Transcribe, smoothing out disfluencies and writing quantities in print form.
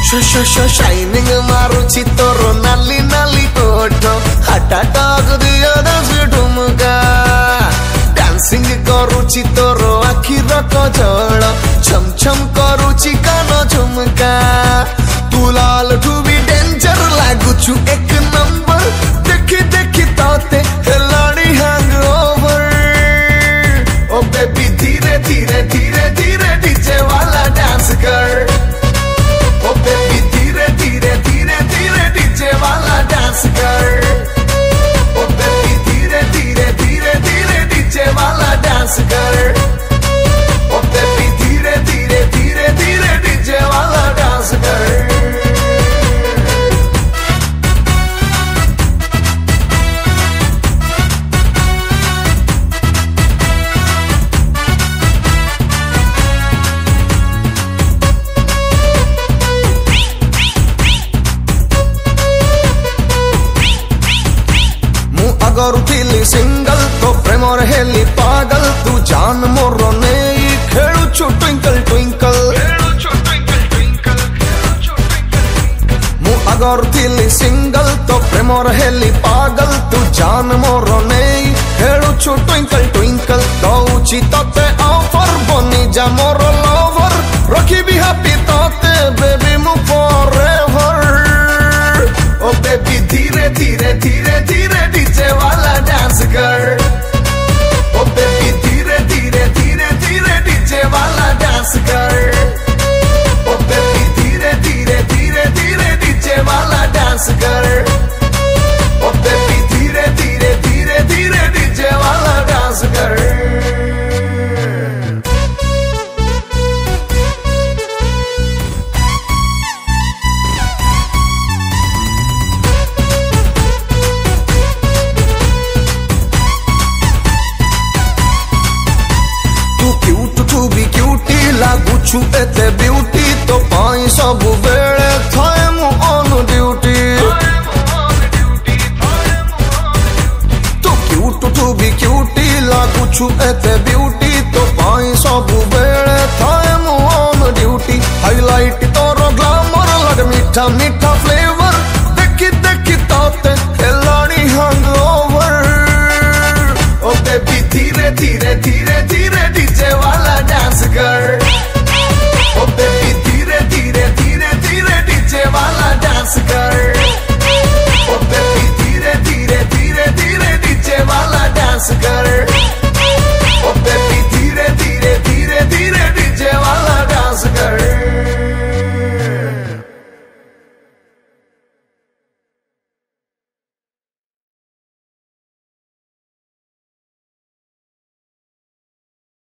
shining मारुची तोर नाली नाली ओठ हटा टाक दिया दस ठुमका डांसिंग करुची तोर आखिर कजल छम छम करुची कान झुमका तू लाल ठू भी डेंजर लागुछु एक नंबर देखी देखी ताते हेलाड़ी हैंग ओवर ओ बेबी धीरे धीरे धीरे धीरे डीजे वाला डांस कर ओ बेबी धीरे धीरे धीरे धीरे डीजे वाला डांस कर ओ बेबी धीरे धीरे धीरे धीरे डीजे वाला डांस कर ओ बेबी धीरे धीरे धीरे धीरे डीजे वाला डांस कर करुथिली सिंगल तो प्रेम हेली पागल तू जान मोर नहीं खेलुछु ट्विंकल ट्विंकल मु अगर थिली सिंगल तो प्रेम हेली पागल तू जान मोर नहीं खेलुछु ट्विंकल ट्विंकल दौची तते ऑफर बनी जा मोर लवर रखी भी हैप्पी तते बेबी मु फॉरएवर ओ बेबी धीरे धीरे धीरे धीरे डीजे वाला डांस कर ओ बेबी धीरे धीरे धीरे धीरे डीजे वाला डांस कर ओ बेबी धीरे धीरे धीरे धीरे डीजे वाला डांस कर ओ बेबी धीरे धीरे धीरे धीरे डीजे वाला डांस कर लागुछु एते ब्यूटी तो पाई सब बेले थाए मु ऑन ड्यूटी तू क्यूट टू बी क्यूटी लागुछु एते